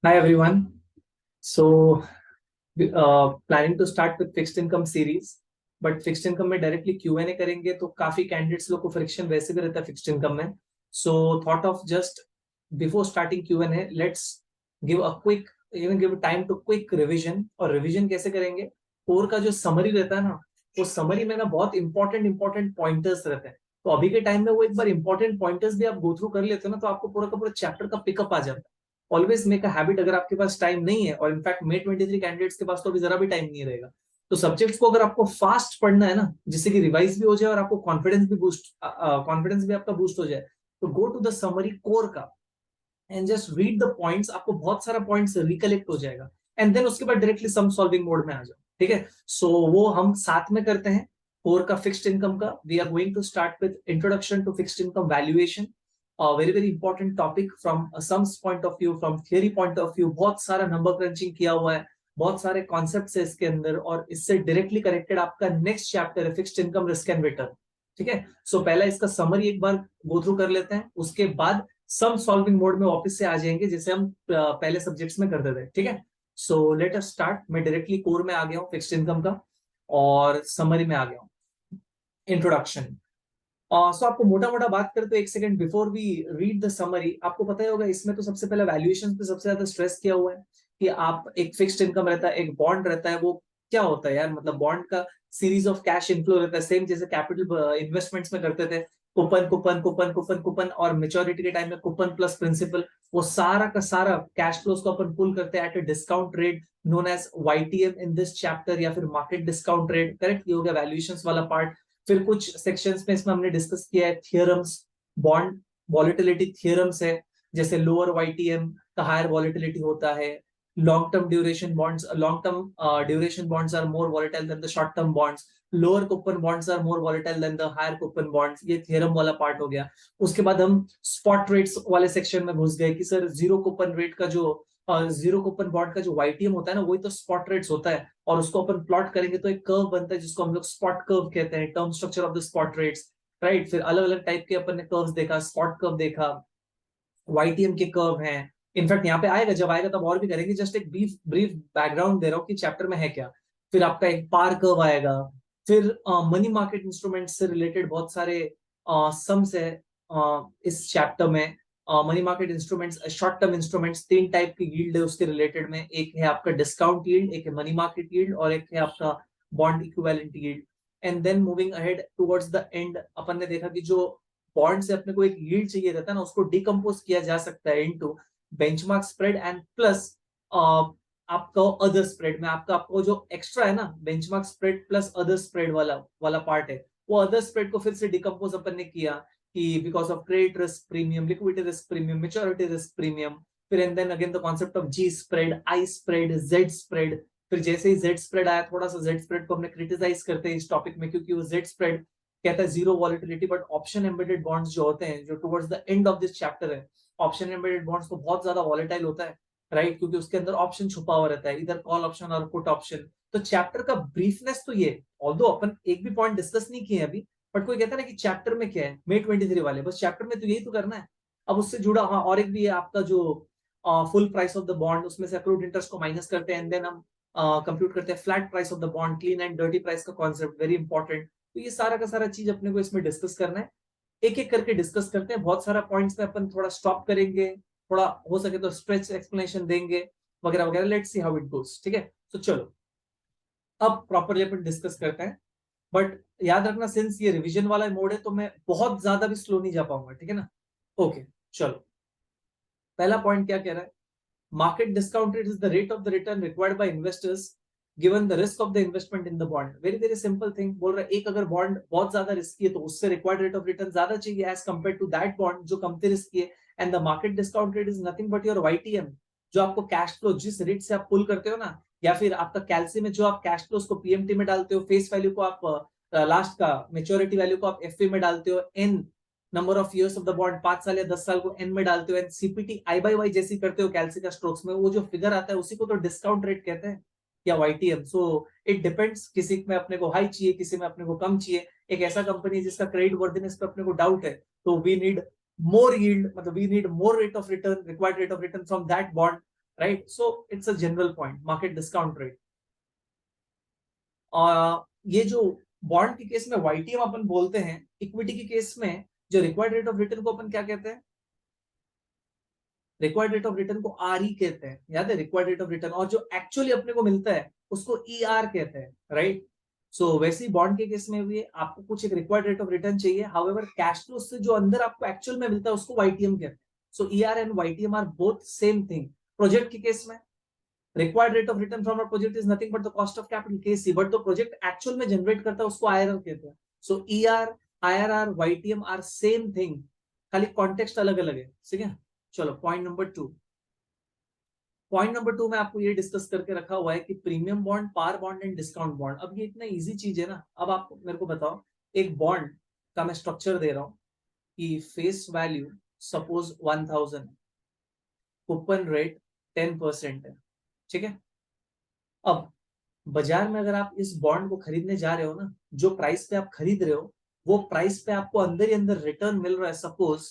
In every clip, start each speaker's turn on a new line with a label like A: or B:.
A: Hi everyone. So, planning to start with fixed income series, but fixed income में directly Q&A करेंगे तो काफी candidates लोग को फ्रिक्शन वैसे भी रहता है फिक्स्ड इनकम में. So thought of just before starting Q&A, let's give a quick give time to quick revision. और रिवीजन कैसे करेंगे? कोर का जो समरी रहता है ना, वो समरी में ना बहुत इंपॉर्टेंट इंपॉर्टेंट पॉइंटर्स रहते हैं. तो अभी के टाइम में वो एक बार इंपॉर्टेंट पॉइंटर्स भी आप गो थ्रू कर लेते हो ना, तो आपको पूरा का पूरा चैप्टर का पिकअप आ जाता है. Always make a habit. अगर आपके पास टाइम नहीं है, और इनफैक्ट मे 23 कैंडिडेट्स के पास तो अभी जरा भी टाइम नहीं रहेगा, तो सब्जेक्ट्स को अगर आपको फास्ट पढ़ना है ना, जिससे कि रिवाइज भी हो जाए और आपको कॉन्फिडेंस भी आपका बूस्ट हो जाए, तो go to the summary core का end just read the points. आपको बहुत सारा पॉइंट्स रिकलेक्ट हो जाएगा. एंड देन उसके बाद डायरेक्टली सम सॉल्विंग मोड में आ जाओ. ठीक है? सो वो हम साथ में करते हैं. कोर का फिक्स्ड इनकम का we are going to start with introduction to fixed income valuation. Very very important topic from sums point of view, from theory point of view. बहुत सारा नंबर क्रंचिंग किया हुआ है, बहुत सारे कॉन्सेप्ट्स है इसके अंदर, और इससे डायरेक्टली कनेक्टेड आपका नेक्स्ट चैप्टर है fixed income risk and return. ठीक है? सो पहला इसका समरी एक बार गो थ्रू कर लेते हैं, उसके बाद सम सॉल्विंग मोड में वापस से आ जाएंगे जैसे हम पहले सब्जेक्ट्स में करते थे. ठीक है? So let us start. मैं डायरेक्टली कोर में आ गया हूँ फिक्स्ड इनकम का, और समरी में आ गया हूँ. इंट्रोडक्शन. सो आपको मोटा मोटा बात करें तो एक second before we read the summary, आपको पता ही होगा इसमें तो सबसे पहले वैल्यूएशन पे सबसे ज्यादा स्ट्रेस किया हुआ है कि आप एक फिक्स्ड इनकम रहता है, एक बॉन्ड रहता है. वो क्या होता है यार? मतलब बॉन्ड का सीरीज ऑफ कैश इनफ्लो रहता है, सेम जैसे कैपिटल इन्वेस्टमेंट्स में करते थे. Coupon coupon coupon coupon coupon, और मेच्योरिटी के टाइम में कूपन प्लस प्रिंसिपल. वो सारा का सारा कैश फ्लोज को अपन पुल करते हैं at a discount rate known as YTM in this chapter, या फिर मार्केट डिस्काउंट रेट. करेक्ट? ये हो गया वैल्यूएशन वाला पार्ट. फिर कुछ सेक्शंस में इसमें हमने डिस्कस किया है थियरम्स, बॉन्ड वॉलेटिलिटी थियरम्स है, जैसे लोअर YTM का हायर वॉलेटिलिटी होता है. Long term duration bonds are more volatile than the short term bonds. Lower coupon bonds are more volatile than the higher coupon bonds. ये theorem वाला part हो गया. उसके बाद हम स्पॉट रेट्स वाले सेक्शन में घुस गए कि सर जीरो कूपन रेट का जो जीरो कूपन बॉन्ड का जो YTM होता है ना, वही तो स्पॉट रेट्स होता है. और उसको अपन प्लॉट करेंगे तो एक कर्व बनता है जिसको हम लोग स्पॉट कर्व कहते हैं, term structure of the spot rates. Right? फिर अलग अलग टाइप के अपन ने कर्व्स देखा, स्पॉट कर्व देखा, YTM के कर्व हैं. इनफैक्ट यहाँ पे आएगा, जब आएगा तब और भी करेंगे. जस्ट एक ब्रीफ ब्रीफ बैकग्राउंड दे रहा हूँ कि चैप्टर में है क्या. फिर आपका एक पार कर्व आएगा. फिर मनी मार्केट इंस्ट्रूमेंट से रिलेटेड बहुत सारे सम्स है इस चैप्टर में. Money market instruments, short term instruments, तीन टाइप की यील्ड है उसके रिलेटेड में. एक है आपका डिस्काउंट यील्ड, एक है मनी मार्केट यील्ड, और एक है आपका bond equivalent yield. And then moving ahead towards the end, अपन ने देखा कि जो बॉन्ड से अपने को एक यील्ड चाहिए रहता है ना, उसको डिकम्पोज किया जा सकता है into benchmark spread and plus आपका अदर स्प्रेड में. आपको जो एक्स्ट्रा है ना, benchmark spread plus other spread वाला वाला पार्ट है, वो अदर स्प्रेड को फिर से डिकम्पोज अपन ने किया कि because of credit risk premium, liquidity risk premium, maturity risk premium. फिर and then again the concept of G spread, I spread, Z spread. फिर जैसे ही Z स्प्रेड आया, थोड़ा सा Z स्प्रेड को हमने क्रिटिसाइज करते हैं इस टॉपिक में, क्योंकि वो Z स्प्रेड कहता है zero volatility. But option embedded bonds जो होते हैं, जो towards the end of this chapter है, ऑप्शन एम्बेडेड बॉन्ड्स तो बहुत ज्यादा वॉलेटाइल होता है. राइट? क्योंकि उसके अंदर ऑप्शन छुपा हुआ रहता है, इधर कॉल ऑप्शन और पुट ऑप्शन. तो चैप्टर का ब्रीफनेस तो ये, ऑल्दो अपन एक भी पॉइंट डिस्कस नहीं किए अभी, बट कोई कहता है ना कि चैप्टर में क्या है, May 23 वाले, बस चैप्टर में तो यही तो करना है. अब उससे जुड़ा हाँ और एक भी है आपका जो full price of the bond, उसमें से अक्रूड इंटरेस्ट को माइनस करते हैं, एंड देन हम कंप्यूट करते हैं flat price of the bond, clean and dirty price का कॉन्सेप्ट, वेरी इंपॉर्टेंट. तो ये सारा का सारा चीज अपने को इसमें डिस्कस करना है. एक एक करके डिस्कस करते हैं. बहुत सारा पॉइंट्स पे अपन थोड़ा स्टॉप करेंगे, थोड़ा हो सके तो स्ट्रेच एक्सप्लेनेशन देंगे, वगैरह वगैरह. Let's see how it goes. ठीक है? तो चलो अब प्रॉपरली अपन डिस्कस करते हैं. बट याद रखना, सिंस ये रिवीजन वाला मोड है, तो मैं बहुत ज्यादा भी स्लो नहीं जा पाऊंगा. ठीक है ना? ओके, चलो. पहला पॉइंट क्या कह रहा है? Market discount rate is the rate of the return required by investors given the risk of the investment in the bond. Very very simple thing. बोल रहा है एक अगर बॉन्ड बहुत ज्यादा रिस्की है तो उससे रिक्वायर्ड रेट ऑफ रिटर्न ज्यादा चाहिए as compare to that bond जो कम रिस्की है. And the market discount rate is nothing but your YTM, जो आपको कैश फ्लो जिस रेट से आप पुल करते हो ना, या फिर आपका कैलसी में जो आप कैश फ्लोज को PMT में डालते हो, फेस वैल्यू को आप लास्ट का मेच्योरिटी वैल्यू को आप FV में डालते हो, n number of years of the bond 5 साल या 10 साल को एन में डालते हो, एंड CPT I/Y जैसी करते हो कैलसी का स्ट्रोक्स में, वो जो फिगर आता है उसी को तो डिस्काउंट रेट कहते हैं, या YTM. सो इट डिपेंड्स, किसी में अपने को हाई चाहिए, किसी में अपने को कम चाहिए. एक ऐसा कंपनी है जिसका क्रेडिट वर्दिनेस पे अपने को डाउट है, तो वी नीड मोर यील्ड, मतलब we need more rate of return, required rate of return from that bond. Right. So it's a general point, market discount rate. और ये जो बॉन्ड के केस में वाईटीएम अपन बोलते हैं, इक्विटी के केस में जो रिक्वायर्ड रेट ऑफ रिटर्न को अपन क्या कहते हैं? रिक्वायर्ड रेट ऑफ रिटर्न को आर ई कहते हैं, याद है, रिक्वायर्ड रेट ऑफ रिटर्न. और जो एक्चुअली अपने को मिलता है उसको ई आर कहते हैं, राइट. सो वैसे ही बॉन्ड के केस में भी आपको कुछ एक रिक्वायर्ड रेट ऑफ रिटर्न चाहिए, हाउएवर कैश फ्लो से जो अंदर आपको एक्चुअल में मिलता है उसको वाईटीएम कहते हैं. So E R and YTM are both same thing. Project के केस में required rate of return from a project is nothing but the cost of capital, KC, but the project actual में generate करता है उसको IRR कहते हैं. So E R, IRR, YTM are same thing, खाली context अलग अलग है. ठीक है. चलो पॉइंट नंबर 2. पॉइंट नंबर 2 में आपको ये डिस्कस करके रखा हुआ है कि premium bond, par bond and discount bond. अब ये इतना इजी चीज है ना. अब आप मेरे को बताओ, एक बॉन्ड का मैं स्ट्रक्चर दे रहा हूं कि face value suppose 1000, coupon rate 10% है. ठीक है. अब बाजार में अगर आप इस बॉन्ड को खरीदने जा रहे हो ना, जो प्राइस पे आप खरीद रहे हो वो प्राइस पे आपको अंदर ही अंदर रिटर्न मिल रहा है, सपोज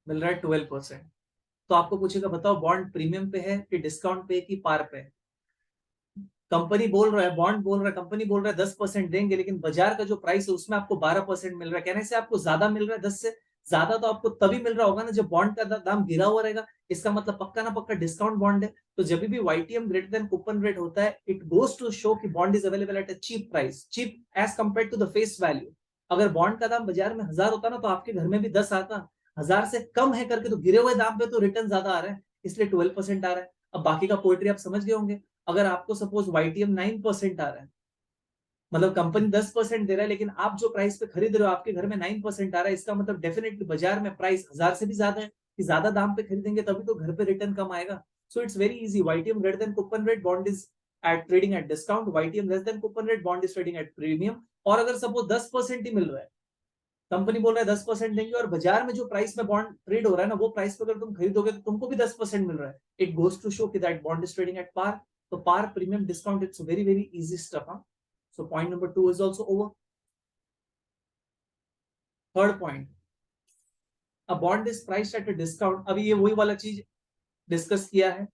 A: मिल रहा है 12%. तो आपको पूछेगा बताओ बॉन्ड प्रीमियम पे है कि डिस्काउंट पे है कि पार पे है. कंपनी बोल रहा है, बॉन्ड बोल रहा है, कंपनी बोल रहा है 10% देंगे, लेकिन बाजार का जो प्राइस है उसमें आपको 12% मिल रहा है. कहने से आपको ज्यादा मिल रहा है. 10 से ज्यादा तो आपको तभी मिल रहा होगा ना जब बॉन्ड का दाम गिरा हुआ रहेगा. इसका मतलब पक्का ना पक्का डिस्काउंट बॉन्ड है. तो जब भी YTM greater than coupon rate होता है, इट गोज टू शो कि bond is available at a cheap price, cheap as compare to the face value. अगर बॉन्ड का दाम बाजार में 1000 होता ना तो आपके घर में भी 10 आता. 1000 से कम है करके तो गिरे हुए दाम पे तो रिटर्न ज्यादा आ रहा है, इसलिए 12% आ रहा है. अब बाकी का पोएट्री आप समझ गए होंगे. अगर आपको सपोज वाईटीएम 9% आ रहा है, मतलब कंपनी 10% दे रहा है, लेकिन आप जो प्राइस पे खरीद रहे हो आपके घर में 9% आ रहा है, इसका मतलब डेफिनेटली बाजार में प्राइस 1000 से भी ज्यादा है, कि ज्यादा दाम पे खरीदेंगे तभी तो घर पे रिटर्न कम आएगा. So it's very easy. YTM greater than coupon rate, bond is at trading at discount. YTM less than coupon rate, bond is trading at premium. और अगर सपोज 10% ही मिल रहा है, कंपनी बोल रहा है 10% देंगे, और बाजार में जो प्राइस में बॉन्ड ट्रेड हो रहा है ना वो प्राइस पे अगर तुम खरीदोगे तो तुमको भी 10% मिल रहा है, इट गोज टू शो कि that bond is trading at par. तो par, premium, discount, it's very very easy stuff. So point number 2 is also over. Third point, a bond is priced at a discount. अभी ये वही वाला चीज discuss किया है.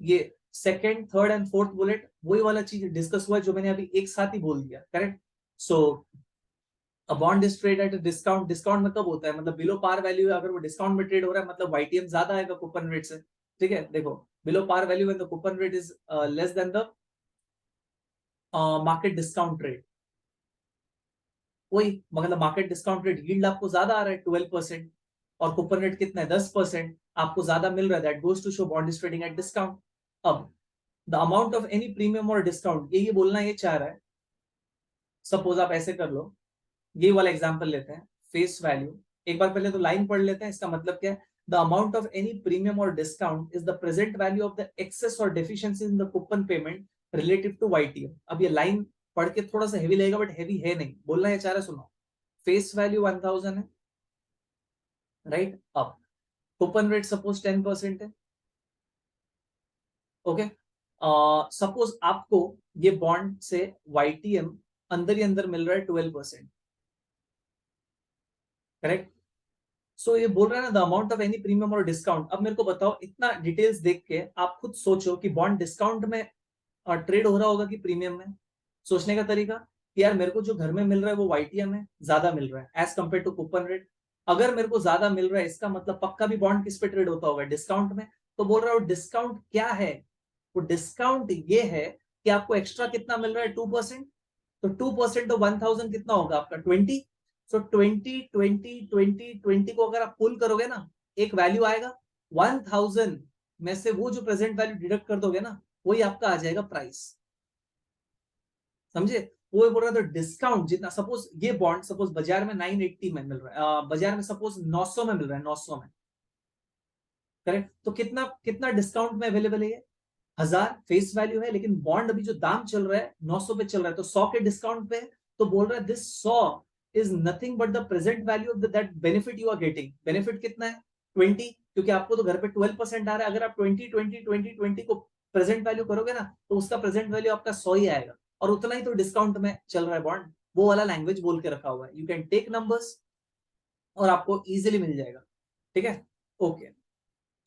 A: ये second, third and fourth bullet वही वाला चीज डिस्कस हुआ है जो मैंने अभी एक साथ ही बोल दिया. Correct. So a bond is trade at a discount. Discount में कब होता है? मतलब बिलो पार वैल्यू है, अगर वो डिस्काउंट में ट्रेड हो रहा है मतलब वाईटीएम ज्यादा आएगा कूपन रेट से. ठीक है. देखो, below par value when the coupon rate is less than the market discount rate. वही मतलब मार्केट डिस्काउंट रेट, यील्ड आपको ज्यादा आ रहा है 12%, और कूपन रेट कितना है 10%, आपको ज्यादा मिल रहा है, that goes to show bond is trading at discount. अब the amount of any premium or discount, ये बोलना ये चाह रहा है. सपोज आप ऐसे कर लो, ये वाला एग्जांपल लेते हैं, फेस वैल्यू. एक बार पहले तो लाइन पढ़ लेते हैं, इसका मतलब क्या है. The amount of any premium or discount is the present value of the excess or deficiency in the coupon payment relative to YTM. अब ये लाइन पढ़ के थोड़ा सा हेवी लगेगा बट हेवी है नहीं. बोलना ये चाह रहा है, सुनो. फेस वैल्यू 1000 है, राइट. अब कूपन रेट सपोज 10% है. ओके. सपोज आपको ये बॉन्ड से वाईटीएम अंदर ही अंदर मिल रहा है 12%. करेक्ट. सो ये बोल रहा है ना the amount of any premium or discount. अब मेरे को बताओ, इतना डिटेल्स देख के आप खुद सोचो कि बॉन्ड डिस्काउंट में ट्रेड हो रहा होगा कि प्रीमियम में. सोचने का तरीका कि यार मेरे को जो घर में मिल रहा है वो वाईटीएम है, ज्यादा मिल रहा है as compare to coupon rate. अगर मेरे को ज्यादा मिल रहा है इसका मतलब पक्का भी बॉन्ड किस पे ट्रेड होता होगा? डिस्काउंट में. तो बोल रहा हूँ डिस्काउंट क्या है? वो डिस्काउंट ये है कि आपको एक्स्ट्रा कितना मिल रहा है? 2%. तो 2% तो 1000 कितना होगा आपका? 20. सो 20 को अगर आप पुल करोगे ना, एक वैल्यू आएगा 1000 में से, वो जो प्रेजेंट वैल्यू डिडक्ट कर दोगे ना, वही आपका आ जाएगा प्राइस. समझे? वो बोल रहा था डिस्काउंट जितना, सपोज ये बॉन्ड सपोज बाजार में 980 में मिल रहा है, बाजार में सपोज 900 में मिल रहा है, 900 में. करेक्ट. तो कितना कितना डिस्काउंट में अवेलेबल है ये? 1000 फेस वैल्यू है, लेकिन बॉन्ड अभी जो दाम चल रहा है 900 पे चल रहा है, तो 100 के डिस्काउंट पे. तो बोल रहा है this 100 is nothing but the present value of that benefit you are getting. Benefit कितना है? 20. क्योंकि आपको तो घर पे 12% आ रहा है. अगर आप 20 को प्रेजेंट वैल्यू करोगे ना तो उसका प्रेजेंट वैल्यू आपका 100 ही आएगा, और उतना ही तो डिस्काउंट में चल रहा है बॉन्ड. वो वाला लैंग्वेज बोल के रखा हुआ है. यू कैन टेक नंबर्स और आपको इजीली मिल जाएगा. ठीक है. ओके.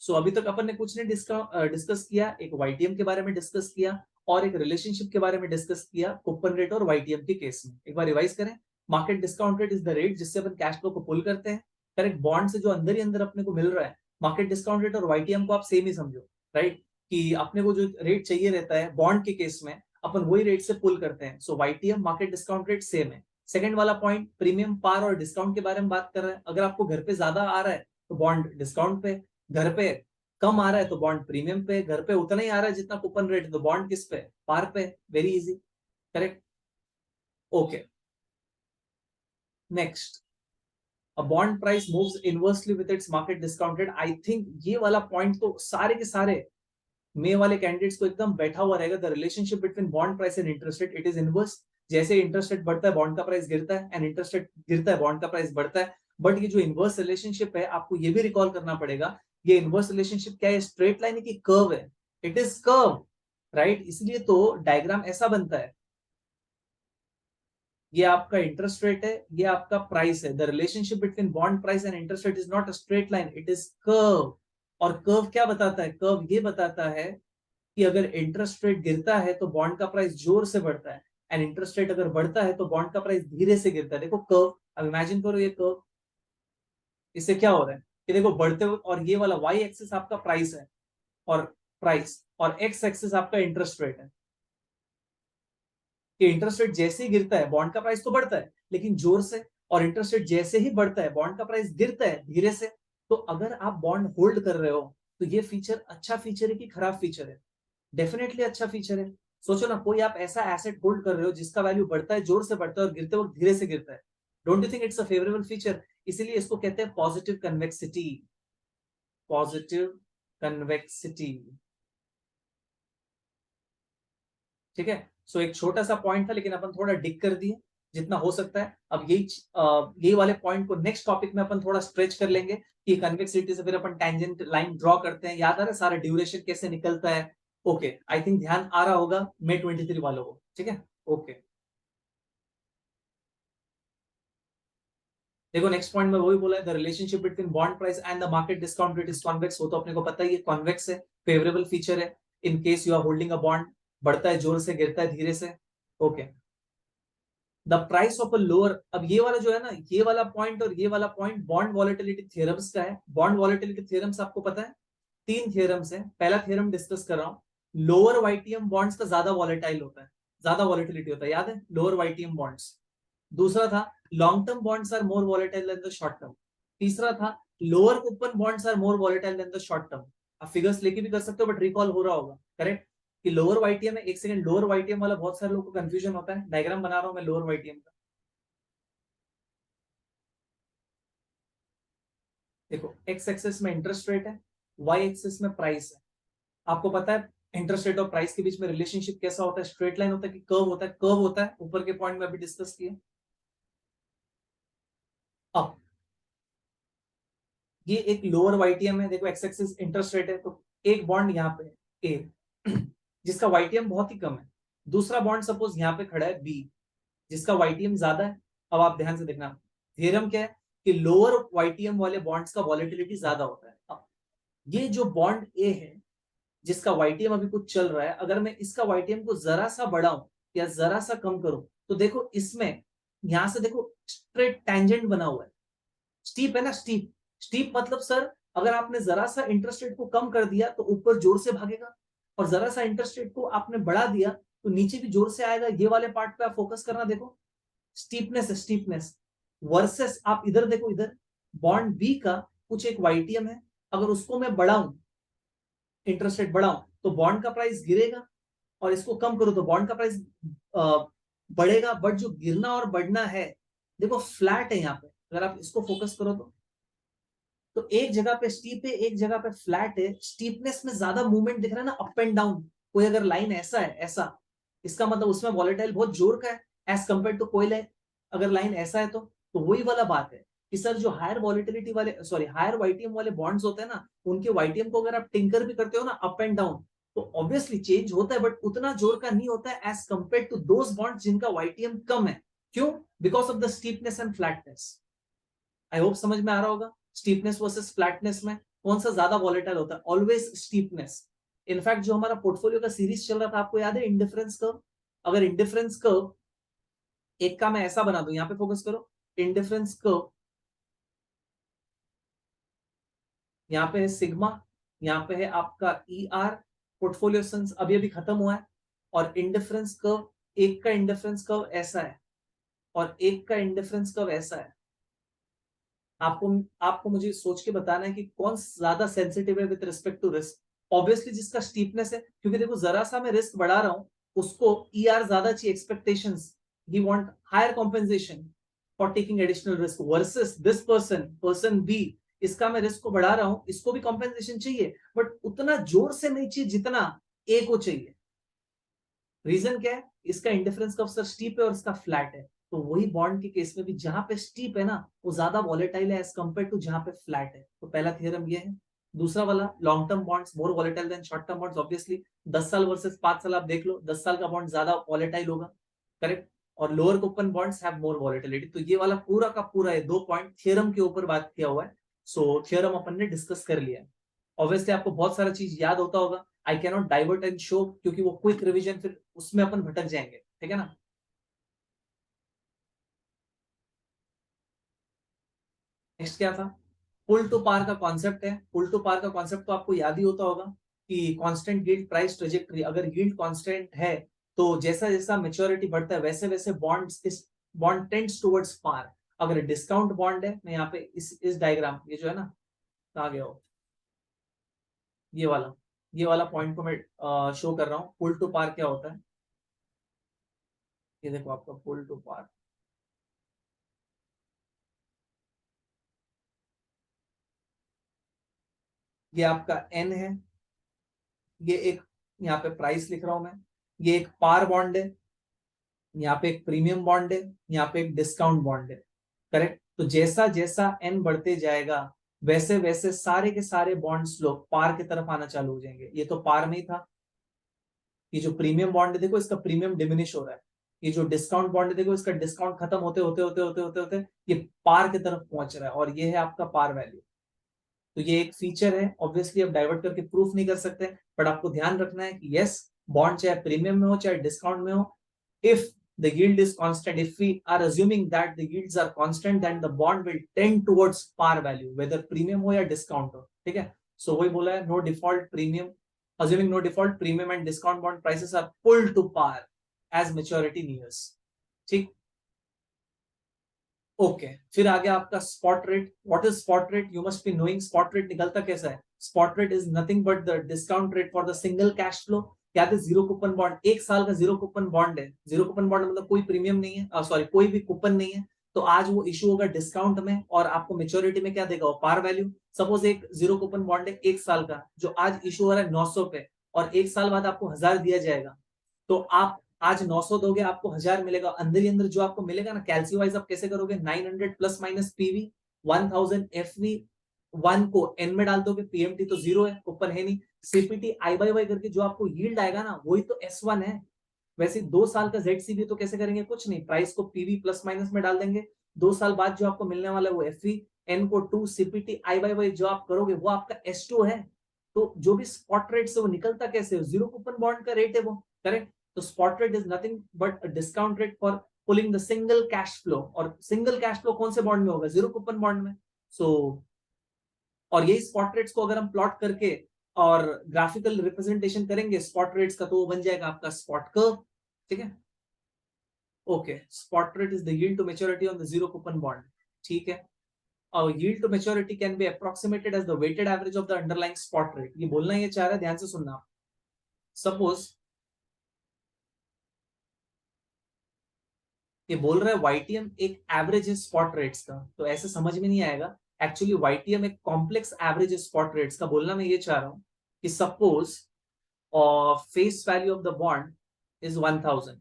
A: सो अभी तक अपन ने कुछ नहीं डिस्कस किया, एक वाईटीएम के बारे में डिस्कस किया और एक रिलेशनशिप के बारे में डिस्कस किया कूपन रेट और वाईटीएम के केस में। एक बार रिवाइज करें, market discount rate is the rate जिससे अपन कैश फ्लो को पुल करते हैं। करेक्ट, बॉन्ड से जो अंदर ही अंदर अपने को मिल रहा है, मार्केट डिस्काउंट रेट और वाईटीएम को आप सेम ही समझो, राइट, कि अपने को जो रेट चाहिए रहता है बॉन्ड के केस में अपन वही रेट से पुल करते हैं। So YTM market discount rate same है। सेकंड वाला पॉइंट, प्रीमियम पार और डिस्काउंट के बारे में बात कर रहे हैं। अगर आपको घर पे ज्यादा आ रहा है तो बॉन्ड डिस्काउंट पे, घर पे कम आ रहा है तो बॉन्ड प्रीमियम पे, घर पे उतना ही आ रहा है जितना कूपन रेट तो बॉन्ड किस पे, पार पे। Very easy, correct, okay. Next, a bond price moves inversely with its market discount rate. I think ये वाला पॉइंट तो सारे के सारे मे वाले कैंडिडेट्स को एकदम बैठा हुआ रहेगा। The relationship between bond price and interest rate, it is inverse. जैसे इंटरेस्ट रेट बढ़ता है बॉन्ड का प्राइस गिरता है, एंड इंटरेस्ट रेट गिरता है बॉन्ड का प्राइस बढ़ता है। बट ये जो इनवर्स रिलेशनशिप है आपको ये भी रिकॉल करना पड़ेगा, ये इनवर्स रिलेशनशिप क्या है, स्ट्रेट लाइन है कि कर्व है? It is curve, right. इसलिए तो डायग्राम ऐसा बनता है, ये आपका इंटरेस्ट रेट है, ये आपका प्राइस है। The relationship between bond price and interest rate is not a straight line, it is curve. और कर्व क्या बताता है? कर्व ये बताता है कि अगर इंटरेस्ट रेट गिरता है तो बॉन्ड का प्राइस जोर से बढ़ता है, एंड इंटरेस्ट रेट अगर बढ़ता है तो बॉन्ड का प्राइस धीरे से गिरता है। देखो कर्व, अब इमेजिन करो ये कर्व, इससे क्या हो रहा है कि देखो बढ़ते हुए, और ये वाला वाई एक्सिस आपका प्राइस है, और प्राइस, और एक्स एक्सिस आपका इंटरेस्ट रेट है। कि इंटरेस्ट रेट जैसे ही गिरता है बॉन्ड का प्राइस तो बढ़ता है लेकिन जोर से, और इंटरेस्ट रेट जैसे ही बढ़ता है बॉन्ड का प्राइस गिरता है धीरे से। तो अगर आप बॉन्ड होल्ड कर रहे हो तो ये फीचर अच्छा फीचर है कि खराब फीचर है? डेफिनेटली अच्छा फीचर है। सोचो ना, कोई आप ऐसा एसेट होल्ड कर रहे हो जिसका वैल्यू बढ़ता है, जोर से बढ़ता है, और गिरते वक्त धीरे से गिरता है। Don't you think it's a favourable feature? इसीलिए इसको कहते हैं पॉजिटिव कन्वेक्सिटी। पॉजिटिव कन्वेक्सिटी, ठीक है। सो एक छोटा सा पॉइंट था लेकिन अपन थोड़ा डिग कर दिए जितना हो सकता है। अब यही वाले पॉइंट को नेक्स्ट टॉपिक में अपन थोड़ा स्ट्रेच कर लेंगे कि कन्वेक्सिटी से फिर अपन टेंजेंट लाइन ड्रॉ करते हैं। याद आ रहा है सारा ड्यूरेशन कैसे निकलता है? ओके, आई थिंक ध्यान आ रहा होगा मे 23 वालों को, ठीक है, ओके। देखो नेक्स्ट पॉइंट में वही बोला है, the relationship between bond price and the market discount rate is convex. वो तो अपने को पता ही है, कॉन्वेक्स है, फेवरेबल फीचर है। In case you are holding a bond, बढ़ता है जोर से, गिरता है धीरे से, okay. The price of a lower, अब ये वाला जो है ना, ये वाला पॉइंट और ये वाला पॉइंट बॉन्ड वॉलेटिलिटी थ्योरम्स का है। बॉन्ड वॉलेटिलिटी थ्योरम्स आपको पता है, तीन थ्योरम्स है। पहला थ्योरम डिस्कस कर रहा हूं, लोअर वाईटीएम बॉन्ड्स का ज्यादा वॉलेटाइल होता है, ज्यादा वॉलेटिलिटी होता है, याद है, लोअर वाईटीएम बॉन्ड्स। दूसरा था long term bonds are more volatile than the short term. तीसरा था lower coupon bonds are more volatile than the short term. आप फिगर्स लेके भी कर सकते हो बट रिकॉल हो रहा होगा, करेक्ट, कि लोअर वाईटीएम है। एक सेकंड, लोअर वाईटीएम वाला बहुत सारे लोगों को कंफ्यूजन होता है, डायग्राम बना रहा हूं मैं लोअर वाईटीएम का। देखो एक्स एक्सिस में इंटरेस्ट रेट है, वाई एक्सिस में प्राइस है। आपको पता है इंटरेस्ट रेट और प्राइस के बीच में रिलेशनशिप कैसा होता है? स्ट्रेट लाइन होता है कि कर्व होता है? कर्व होता है, ऊपर के पॉइंट में अभी डिस्कस किए। अब ये एक लोअर वाईटीएम है, देखो एक्स एक्सिस इंटरेस्ट रेट है, तो एक बॉन्ड यहाँ पे ए जिसका वाईटीएम बहुत ही कम है। दूसरा बॉन्ड सपोज यहाँ पे खड़ा है बी जिसका वाईटीएम ज्यादा है। अब आप ध्यान से देखना, थ्योरम क्या है कि लोअर वाईटीएम वाले बॉन्ड्स का वॉलेटिलिटी ज्यादा होता है। अब ये जो बॉन्ड ए है जिसका वाईटीएम अभी कुछ चल रहा है, अगर मैं इसका वाईटीएम को जरा सा बढ़ाऊं या जरा सा कम करूं तो देखो इसमें, यहां से देखो स्ट्रेट टेंजेंट बना हुआ है, स्टीप है ना, स्टीप। स्टीप मतलब सर अगर आपने जरा सा इंटरेस्ट रेट को कम कर दिया तो ऊपर जोर से भागेगा, और जरा सा इंटरेस्ट रेट को आपने बढ़ा दिया तो नीचे भी जोर से आएगा। ये वाले पार्ट पे आप फोकस करना, देखो स्टीपनेस है, स्टीपनेस। वर्सेस आप इधर देखो, इधर बॉन्ड बी का कुछ एक वाईटीएम है, अगर उसको मैं बढ़ाऊं, इंटरेस्ट रेट बढ़ाऊं तो बॉन्ड का प्राइस गिरेगा, और इसको कम करो तो बॉन्ड का प्राइस बढ़ेगा। बट जो गिरना और बढ़ना है देखो फ्लैट है यहाँ पे, अगर आप इसको फोकस करो तो एक जगह पे स्टीप है, एक जगह पे फ्लैट है। स्टीपनेस में ज्यादा मूवमेंट दिख रहा है ना, अप एंड डाउन। कोई अगर लाइन ऐसा है, ऐसा, इसका मतलब उसमें वॉलेटाइल बहुत जोर का है एज कंपेयर टू कोई लाइन, अगर लाइन ऐसा है तो वही वाला बात है कि सर जो हायर वॉलेटिलिटी वाले, सॉरी हायर वाईटीएम वाले बॉन्ड्स होते हैं ना, उनके वाईटीएम को अगर आप टिंकर भी करते हो ना अप एंड डाउन, तो ऑब्वियसली चेंज होता है बट उतना जोर का नहीं होता है as compare to those bonds जिनका वाईटीएम कम है। क्यों? Because of the steepness and flatness. I hope समझ में आ रहा होगा। स्टीपनेस वर्सेस फ्लैटनेस में कौन सा ज्यादा वॉलेटाइल होता है? Always steepness. इनफैक्ट जो हमारा पोर्टफोलियो का सीरीज चल रहा था, आपको याद है इंडिफरेंस कर्व? अगर इंडिफरेंस कर्व एक का मैं ऐसा बना दूं, यहाँ पे फोकस करो, इंडिफरेंस कर्व, यहाँ पे है सिग्मा, यहाँ पे है आपका ई आर, पोर्टफोलियो सेंस अभी अभी खत्म हुआ है, और इंडिफरेंस कर्व, एक का इंडिफरेंस कर्व ऐसा है और एक का इंडिफरेंस कर्व ऐसा है। आपको आपको मुझे सोच के बताना है कि कौन ज्यादा सेंसिटिव है with respect to risk. Obviously जिसका स्टीपनेस है, क्योंकि देखो जरा सा मैं रिस्क बढ़ा रहा हूं, उसको ई आर ज्यादा चाहिए, expectations, he want higher compensation for taking additional risk, versus this person B, इसका मैं रिस्क को बढ़ा रहा हूं, इसको भी कॉम्पेंसेशन चाहिए, बट उतना जोर से नहीं चाहिए जितना ए को चाहिए। रीजन क्या है? इसका इंडिफरेंस कर्व सर स्टीप है और इसका फ्लैट है। तो वही बॉन्ड के केस में भी जहां पे स्टीप है ना, वो ज्यादा वॉलेटाइल है एज कंपेयर टू जहां पे फ्लैट है। तो पहला थ्योरम ये है। दूसरा वाला, long term bonds more volatile than short term bonds. Obviously 10 साल वर्सेस 5 साल आप देख लो, 10 साल का बॉन्ड ज्यादा वॉलेटाइल होगा, करेक्ट। और lower coupon bonds have more volatility. तो ये वाला पूरा का पूरा है 2 पॉइंट थ्योरम के ऊपर बात किया हुआ है। सो थ्योरम अपन ने डिस्कस कर लिया है। ऑब्वियसली आपको बहुत सारा चीज याद होता होगा, I can not divert and show, क्योंकि वो क्विक रिवीजन फिर उसमें अपन भटक जाएंगे, ठीक है ना। नेक्स्ट क्या था? पुल टू पार का कॉन्सेप्ट है। पुल टू पार का कॉन्सेप्ट तो आपको याद ही होता होगा कि कांस्टेंट यील्ड प्राइस ट्रेजेक्टरी, अगर यील्ड कांस्टेंट है तो जैसा जैसा मेच्योरिटी बढ़ता है वैसे वैसे बॉन्ड टेंड्स टुवर्ड्स पार। अगर डिस्काउंट बॉन्ड है, मैं यहाँ पे इस डायग्राम, ये जो है ना, कहाँ गया हो, ये वाला पॉइंट को मैं शो कर रहा हूँ। पुल टू पार क्या होता है, ये देखो आपका पुल टू पार, ये आपका एन है, ये एक, यहाँ पे प्राइस लिख रहा हूं मैं, ये एक पार बॉन्ड है, यहाँ पे एक प्रीमियम बॉन्ड है, यहाँ पे एक डिस्काउंट बॉन्ड है, करेक्ट। तो जैसा जैसा एन बढ़ते जाएगा वैसे वैसे सारे के सारे बॉन्ड्स लोग पार की तरफ आना चालू हो जाएंगे। ये तो पार में ही था। ये जो प्रीमियम बॉन्ड है देखो, इसका प्रीमियम डिमिनिश हो रहा है। ये जो डिस्काउंट बॉन्ड है देखो, इसका डिस्काउंट खत्म होते होते होते होते होते होते ये पार की तरफ पहुंच रहा है, और ये है आपका पार वैल्यू। तो ये एक फीचर है, ऑब्वियसली अब डाइवर्ट करके प्रूफ नहीं कर सकते, बट आपको ध्यान रखना है कि यस, बॉन्ड चाहे प्रीमियम में हो चाहे डिस्काउंट में हो, if the yield is constant, if we are assuming that the yields are constant, then the bond will tend towards par value, whether premium हो या discount हो, ठीक है। सो वही बोला है, no default premium, assuming no default, premium and discount bond prices are pulled to par as maturity nears, ठीक। Okay, फिर आ गया आपका spot rate. What is spot rate? You must be knowing spot rate निकलता कैसा है। Spot rate is nothing but the discount rate for the single cash flow. क्या है? Zero coupon bond, एक साल का जीरो कूपन बॉन्ड है। Zero coupon bond मतलब कोई प्रीमियम नहीं है, सॉरी कोई भी कूपन नहीं है। तो आज वो इशू होगा डिस्काउंट में, और आपको मेच्योरिटी में क्या देगा? वो पार वैल्यू। सपोज एक जीरो कूपन बॉन्ड है एक साल का, जो आज इशू हो रहा है 900 पे, और एक साल बाद आपको 1000 दिया जाएगा। तो आप आज 900 दोगे, आपको 1000 मिलेगा। अंदर ही अंदर जो आपको मिलेगा ना, कैलसी वाइज आप कैसे करोगे? 900 प्लस माइनस पीवी, 1000 एफवी, 1 को एन में डाल दोगे, पीएमटी तो जीरो है, ओपन है नहीं, सीपीटी आई बाई वाई करके जो आपको यील्ड आएगा ना, वही तो S1 है। वैसे 2 साल का जेडसीबी तो कैसे करेंगे? कुछ नहीं, प्राइस को पीवी प्लस माइनस में डाल देंगे। 2 साल बाद जो आपको मिलने वाला है वो एफवी, एन को 2, सीपीटी आई बाई वाई जो आप करोगे वो आपका S2 है। तो जो भी स्पॉट रेट से वो निकलता कैसे? जीरो कूपन बॉन्ड का रेट है वो, करेक्ट। तो spot rate is nothing but a discount rate for pulling the single cash flow. और सिंगल कैश फ्लो कौन से बॉन्ड में होगा? जीरो कूपन बॉन्ड में। सो और यही स्पॉट रेट्स को अगर हम प्लॉट करके और ग्राफिकल रिप्रेजेंटेशन करेंगे स्पॉट रेट्स का, तो वो बन जाएगा आपका स्पॉट कर्व, ठीक है। Okay, spot rate is the yield to maturity on the zero coupon bond, ठीक है। और yield to maturity can be approximated as the weighted average of the underlying spot rate. ये बोलना ये चाह रहा है, ध्यान से सुनना। सपोज ये बोल रहा है वाईटीएम एक एवरेज है स्पॉट रेट्स का, तो ऐसे समझ में नहीं आएगा। एक्चुअली वाईटीएम एक कॉम्प्लेक्स एवरेज है स्पॉट रेट्स का। बोलना मैं ये चाह रहा हूं कि suppose face value of the bond is 1000,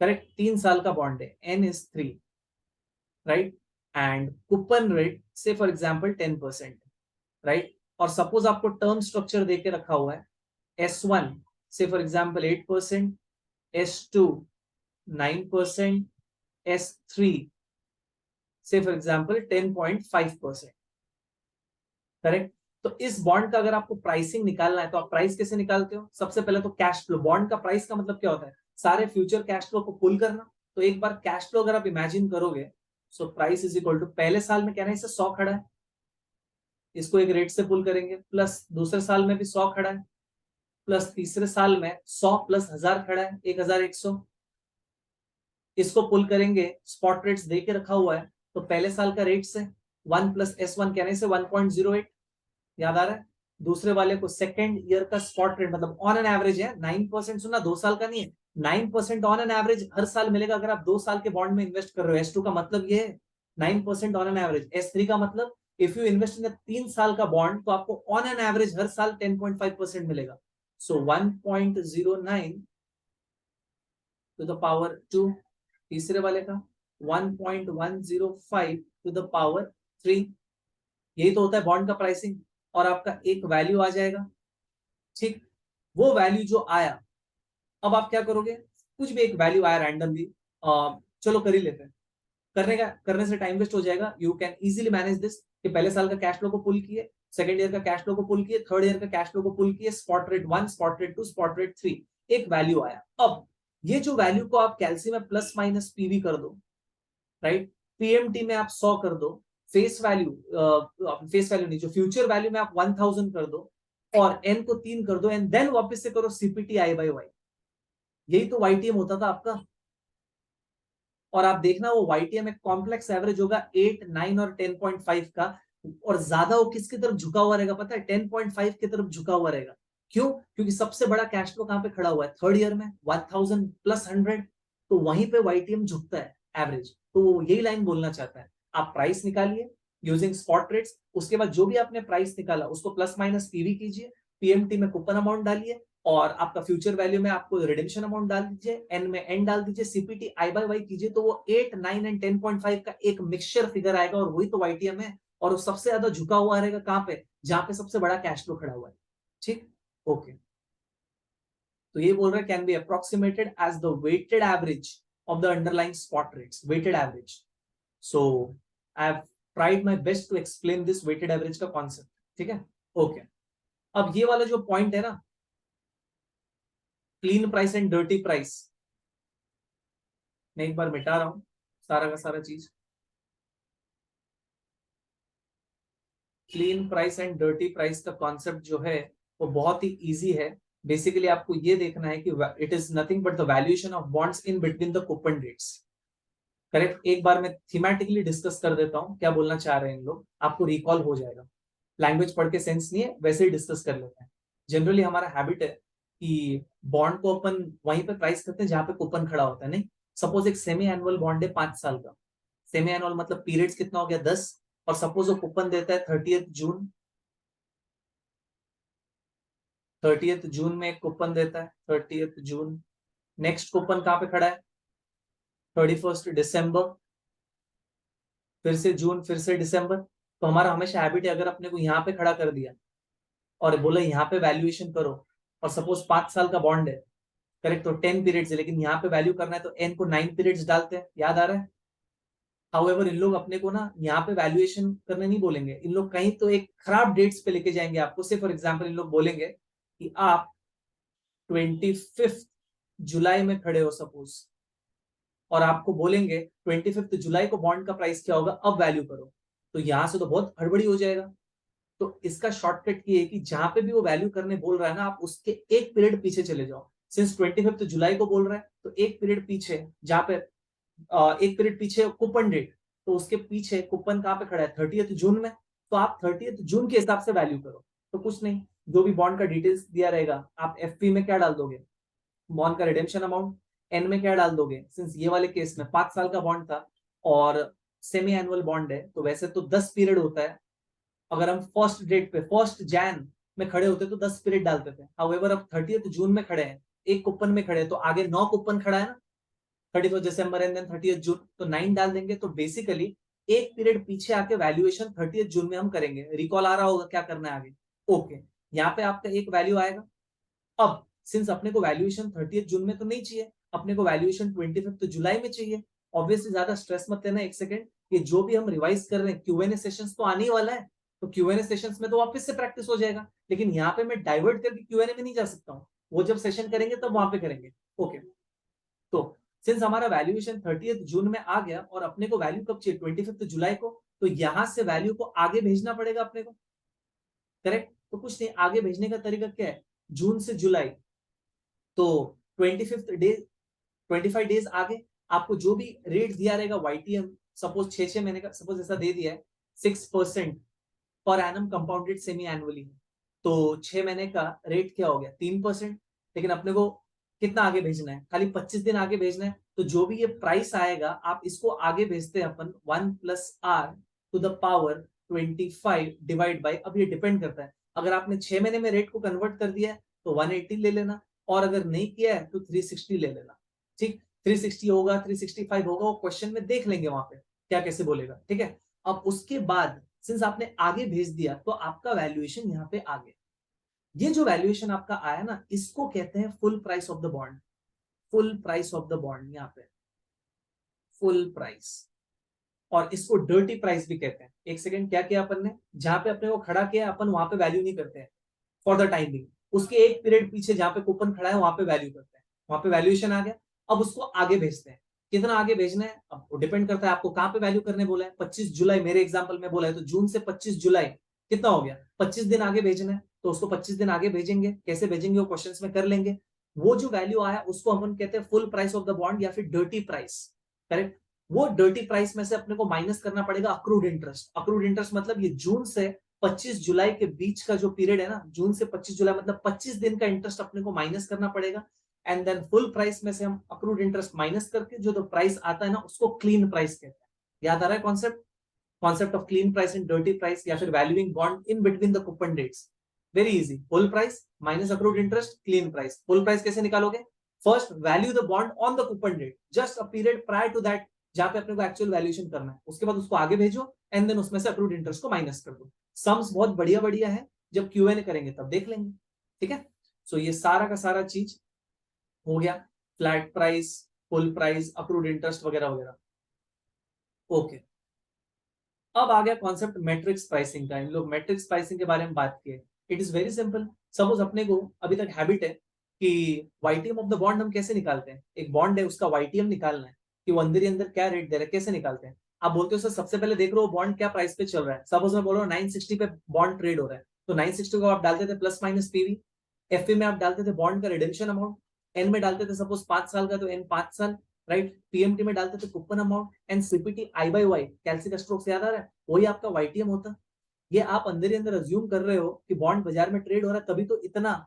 A: correct. 3 साल का बॉन्ड है, N is 3, right. And coupon rate से फॉर एग्जाम्पल 10%, राइट। और सपोज आपको टर्म स्ट्रक्चर देके रखा हुआ है, S1 से फॉर एग्जाम्पल 8%, S2 9%, S3 से फॉर एग्जाम्पल 10.5%, करेक्ट। तो इस बॉन्ड का अगर आपको प्राइसिंग निकालना है तो आप प्राइस कैसे निकालते हो? सबसे पहले तो कैश फ्लो, बॉन्ड का प्राइस का मतलब क्या होता है? सारे फ्यूचर कैश फ्लो को पुल करना। तो एक बार कैश फ्लो अगर आप इमेजिन करोगे, so price is equal to, पहले साल में कहना है इसे 100 खड़ा है, इसको एक रेट से पुल करेंगे, प्लस दूसरे साल में भी 100 खड़ा है, प्लस तीसरे साल में 100 प्लस 1000 खड़ा है, 1100, इसको पुल करेंगे, स्पॉट रेट्स दे के रखा हुआ है, तो पहले साल का रेट से 1 प्लस S1 कहने से 1.08, याद आ रहा है? दूसरे वाले को सेकेंड ईयर का स्पॉट रेट, मतलब ऑन एन एवरेज है 9%, सुना 2 साल का नहीं है, 9% ऑन एन एवरेज हर साल मिलेगा अगर आप 2 साल के बॉन्ड में इन्वेस्ट कर रहे हो। S2 का मतलब ये है 9% ऑन एन एवरेज। S3 का मतलब इफ यू इन्वेस्ट इन 3 साल का बॉन्ड तो आपको ऑन एन एवरेज हर साल 10.5% मिलेगा। सो 1.09 टू द पावर 2, तीसरे वाले का 1.105 टू द पावर 3। यही तो होता है बॉन्ड का प्राइसिंग, और आपका एक वैल्यू आ जाएगा, ठीक। वो वैल्यू जो आया, अब आप क्या करोगे? कुछ भी एक वैल्यू आया रैंडमली, चलो कर ही लेते हैं, करने से टाइम वेस्ट हो जाएगा। You can easily manage this, कि पहले साल का कैश फ्लो को पुल किए, सेकंड ईयर का कैश फ्लो को पुल किए, थर्ड ईयर का कैश फ्लो को पुल किए, spot rate 1, spot rate 2, spot rate 3, एक वैल्यू आया। अब ये जो वैल्यू को आप कैलसी में प्लस माइनस पीवी कर दो, राइट, पीएमटी में आप 100 कर दो, फेस वैल्यू नहीं, जो फ्यूचर वैल्यू में आप 1000 कर दो, और एन को 3 कर दो, एंड देन वापस से करो सीपीटी आई बाई वाई। यही तो वाईटीएम होता था आपका। और आप देखना वो वाईटीएम एक कॉम्प्लेक्स एवरेज होगा 8, 9 और 10.5 का, और ज्यादा वो किसकी तरफ झुका हुआ रहेगा पता है? 10.5 की तरफ झुका हुआ रहेगा। क्यों? क्योंकि सबसे बड़ा कैश फ्लो कहां पे खड़ा हुआ है? थर्ड ईयर में 1000 प्लस 100, तो वहीं पे वाईटीएम झुकता है एवरेज। तो वो यही लाइन बोलना चाहता है। आप प्राइस निकालिए यूजिंग स्पॉट रेट्स, उसके बाद जो भी आपने प्राइस निकाला उसको प्लस माइनस पीवी कीजिए, पीएमटी में कूपन अमाउंट डालिए, और आपका फ्यूचर वैल्यू में आपको रिडेम्पशन अमाउंट डाल दीजिए, एन में एन डाल दीजिए, सीपीटी आई बाय वाई कीजिए, तो वो 8, 9 एंड 10.5 का एक मिक्सचर फिगर आएगा, और वही तो वाईटीएम है। और वो सबसे ज्यादा झुका हुआ रहेगा कहां पे? जहां पे सबसे बड़ा कैश फ्लो खड़ा हुआ है, ठीक। ओके, तो ये बोल रहा है can be approximated as the weighted average of the underlying spot rates, weighted average. So I have tried my best to explain this weighted average का कॉन्सेप्ट, ठीक है। ओके, अब ये वाला जो पॉइंट है ना, clean price and dirty price, मैं एक बार मिटा रहा हूं सारा का सारा चीज। Clean price and dirty price का कॉन्सेप्ट जो है वो बहुत ही इजी है। बेसिकली आपको ये देखना है कि it is nothing but the valuation of bonds in between the coupon dates, correct. एक बार मैं थीमेटिकली डिस्कस कर देता हूं क्या बोलना चाह रहे हैं इन लोग, आपको रिकॉल हो जाएगा। लैंग्वेज पढ़ के सेंस नहीं है, वैसे ही डिस्कस कर लेते हैं। जनरली हमारा हैबिट है कि बॉन्ड को अपन वहीं पे प्राइस करते हैं जहां पे कूपन खड़ा होता है। नहीं, सपोज एक सेमी एनुअल बॉन्ड है 5 साल का, सेमी एनुअल मतलब पीरियड्स कितना हो गया 10, और सपोज वो कूपन देता है 30th जून, 30th जून में एक कूपन देता है 30th जून। नेक्स्ट कूपन कहां पे खड़ा है? 31st दिसंबर, फिर से जून, फिर से दिसंबर। तो हमारा हमेशा हैबिट है, अगर अपने को यहाँ पे खड़ा कर दिया और बोला यहाँ पे वैल्यूएशन करो, और सपोज 5 साल का बॉन्ड है, करेक्ट, तो 10 पीरियड्स है, लेकिन यहाँ पे वैल्यू करना है तो एन को 9 पीरियड्स डालते हैं, याद आ रहा है? हाउएवर इन लोग अपने को ना यहाँ पे वैल्यूएशन करने नहीं बोलेंगे, इन लोग कहीं तो एक खराब डेट्स पे लेके जाएंगे आपको। से फॉर एग्जाम्पल इन लोग बोलेंगे कि आप 25 जुलाई में खड़े हो सपोज, और आपको बोलेंगे 25 जुलाई को बॉन्ड का प्राइस क्या होगा, अब वैल्यू करो, तो यहां से तो बहुत हड़बड़ी हो जाएगा। तो इसका शॉर्टकट ये है कि जहां पे भी वो वैल्यू करने बोल रहा है ना, आप उसके एक पीरियड पीछे चले जाओ। सिंस 25 जुलाई को बोल रहा है तो एक पीरियड पीछे, जहां पे एक पीरियड पीछे कूपन डेट, तो उसके पीछे कूपन कहां पे खड़ा है? 30th जून में। तो आप 30th जून के हिसाब से वैल्यू करो। तो कुछ नहीं, जो भी बॉन्ड का डिटेल्स दिया रहेगा, आप एफपी में क्या डाल दोगे? बॉन्ड का रिडेम्पशन अमाउंट। एन में क्या डाल दोगे? सिंस ये वाले केस में 5 साल का बॉन्ड था और सेमी एनुअल बॉन्ड है, तो वैसे तो 10 पीरियड होता है। अगर हम फर्स्ट डेट पे 1 जैन में खड़े होते तो 10 पीरियड डालते थे। हाउएवर अब 30th जून में खड़े हैं, एक कूपन में खड़े हैं, तो आगे 9 कूपन खड़ा है ना, 31 दिसंबर एंड देन 30th जून, तो 9 डाल देंगे। तो बेसिकली एक पीरियड पीछे आके वैल्यूएशन 30th जून में हम करेंगे। रिकॉल आ रहा होगा क्या करना है आगे? ओके, यहाँ पे आपका एक वैल्यू आएगा। अब सिंस अपने को वैल्यूएशन 30th जून में तो नहीं चाहिए, अपने को वैल्यूएशन 25 जुलाई में चाहिए। ऑब्वियसली ज्यादा स्ट्रेस मत लेना, एक सेकेंड, कि जो भी हम रिवाइज कर रहे हैं Q&A सेशंस तो आने ही वाला है, तो Q&A सेशंस में तो वापस से प्रैक्टिस हो जाएगा, लेकिन यहाँ पे मैं डाइवर्ट करके Q&A में नहीं जा सकता हूँ, वो जब सेशन करेंगे तब वहां पे करेंगे। ओके, तो सिंस हमारा वैल्यूएशन 30 जून में आ गया और अपने को वैल्यू कब चाहिए 25 जुलाई को, तो यहां से वैल्यू को आगे भेजना पड़ेगा अपने को, करेक्ट। तो कुछ नहीं, आगे भेजने का तरीका क्या है, जून से जुलाई, तो 25 डे 25 डेज आगे आपको जो भी रेट दिया रहेगा वाईटीएम, सपोज 6 महीने का सपोज ऐसा दे दिया है 6% पर एनम कंपाउंडेड सेमी एनुअली, तो 6 महीने का रेट क्या हो गया 3%। लेकिन अपने को कितना आगे भेजना है, खाली 25 दिन आगे भेजना है, तो जो भी ये प्राइस आएगा आप इसको आगे भेजते हैं अपन 1+r⁻25 डिवाइड बाई, अब ये डिपेंड करता है, अगर आपने 6 महीने में रेट को कन्वर्ट कर दिया है तो 180 ले लेना, और अगर नहीं किया है तो 360 ले लेना, ठीक। 360 होगा 365 होगा, वो क्वेश्चन में देख लेंगे वहां पे क्या कैसे बोलेगा, ठीक है। अब उसके बाद सिंस आपने आगे भेज दिया तो आपका वैल्यूएशन यहाँ पे आ गया, ये जो वैल्यूएशन आपका आया ना इसको कहते हैं full price of the bond, full price of the bond, यहाँ पे फुल प्राइस, और इसको डर्टी प्राइस भी कहते हैं। एक सेकंड, क्या किया अपन ने, जहां पे अपने को खड़ा किया अपन वहां पे वैल्यू नहीं करते हैं फॉर द टाइम बिंग, उसके एक पीरियड पीछे जहां पे कूपन खड़ा है वहां पे वैल्यू करते हैं, वहां पे वैल्यूएशन आ गया। अब उसको आगे भेजते हैं, कितना आगे भेजना है अब डिपेंड करता है आपको कहां पे वैल्यू करने बोला है। 25 जुलाई मेरे एग्जांपल में बोला है, तो जून से 25 जुलाई कितना हो गया, 25 दिन आगे भेजना है, तो उसको 25 दिन आगे भेजेंगे, कैसे भेजेंगे वो क्वेश्चंस में कर लेंगे। वो जो वैल्यू आया उसको अपन कहते हैं full price of the bond या फिर डर्टी प्राइस, करेक्ट। वो डर्टी प्राइस में से अपने को माइनस करना पड़ेगा अक्रूड इंटरेस्ट, अक्रूड इंटरेस्ट मतलब ये जून से 25 जुलाई के बीच का जो पीरियड है ना, जून से 25 जुलाई मतलब 25 दिन का इंटरेस्ट अपने को माइनस करना पड़ेगा, एंड देन फुल प्राइस में से हम अक्रूड इंटरेस्ट माइनस करके जो प्राइस आता है ना उसको क्लीन प्राइस कहते हैं। याद आ रहा है concept, concept of clean price and dirty price, या फिर valuing bond in between the coupon dates. Very easy, full price minus accrued interest clean price. Full price कैसे निकालोगे, first value the bond on the coupon date, just a period prior to that जहां पे अपने को actual valuation करना है, उसके बाद उसको आगे भेजो एंड देन उसमें से अक्रूड इंटरेस्ट को माइनस कर दो। सम्स बहुत बढ़िया बढ़िया है, जब Q&A करेंगे तब देख लेंगे, ठीक है। सो ये सारा का सारा चीज हो गया, flat price, full price, accrued interest वगैरह वगैरह। ओके, अब आ गया कॉन्सेप्ट मैट्रिक्स प्राइसिंग का। इन लोग मैट्रिक्स प्राइसिंग के बारे में बात किए। It is very simple, suppose अपने को अभी तक हैबिट है कि वाईटीएम ऑफ द बॉन्ड हम कैसे निकालते हैं, एक बॉन्ड है उसका वाईटीएम निकालना है कि वो अंदर ही अंदर क्या रेट दे रहा है, कैसे निकालते हैं। आप बोलते हो सर सबसे पहले देख रहे हो बॉन्ड क्या प्राइस पे चल रहा है, सपोज मैं बोल रहा हूँ 960 पे बॉन्ड ट्रेड हो रहा है, तो 960 को आप डालते थे प्लस माइनस पीवी, एफपी में आप डालते थे बॉन्ड का रिडेम्पशन अमाउंट, एन में डालते थे सपोज 5 साल का तो एन 5 साल, राइट। पीएमटी में डालते थे coupon amount, and CPT I by Y, कैलसी का स्ट्रोक से याद आ रहा है, वही आपका वाईटीएम होता। ये आप अंदर ही अंदर अज्यूम कर रहे हो कि बॉन्ड बाजार में ट्रेड हो रहा है, तभी तो इतना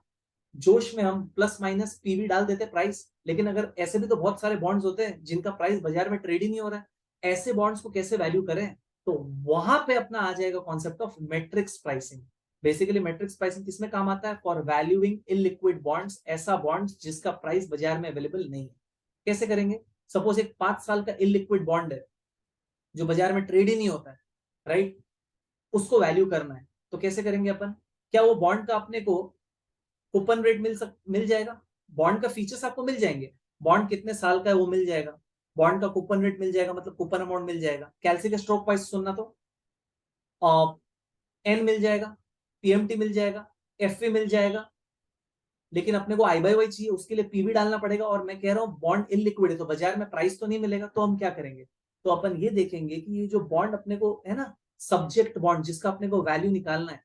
A: जोश में हम प्लस माइनस पीवी डाल देते प्राइस। लेकिन अगर ऐसे भी तो बहुत सारे बॉन्ड्स होते हैं जिनका प्राइस बाजार में ट्रेड ही नहीं हो रहा है, ऐसे बॉन्ड्स को कैसे वैल्यू करें, तो वहां पे अपना आ जाएगा concept of matrix pricing. Basically matrix pricing किसमें काम आता है, फॉर वैल्यूइंग इलिक्विड बॉन्ड्स, ऐसा बॉन्ड्स जिसका प्राइस बाजार में अवेलेबल नहीं है। कैसे करेंगे, सपोज एक 5 साल का इलिक्विड बॉन्ड है जो बाजार में ट्रेड ही नहीं होता है, राइट, उसको वैल्यू करना है, तो कैसे करेंगे अपन, क्या वो बॉन्ड का अपने को कूपन रेट मिल जाएगा, बॉन्ड का फीचर्स आपको मिल जाएंगे, बॉन्ड कितने साल का है वो मिल जाएगा, बॉन्ड का कूपन रेट मिल जाएगा मतलब कूपन अमाउंट मिल जाएगा, कैलसी का स्ट्रोक प्राइस सुनना तो एन मिल जाएगा, पीएमटी मिल जाएगा, एफवी मिल जाएगा। लेकिन अपने को आई बाई वाई चाहिए, उसके लिए पीवी डालना पड़ेगा, और मैं कह रहा हूँ बॉन्ड इनलिक्विड है तो बाजार में प्राइस तो नहीं मिलेगा, तो हम क्या करेंगे, तो अपन ये देखेंगे कि ये जो बॉन्ड अपने को है ना सब्जेक्ट बॉन्ड जिसका अपने को वैल्यू निकालना है,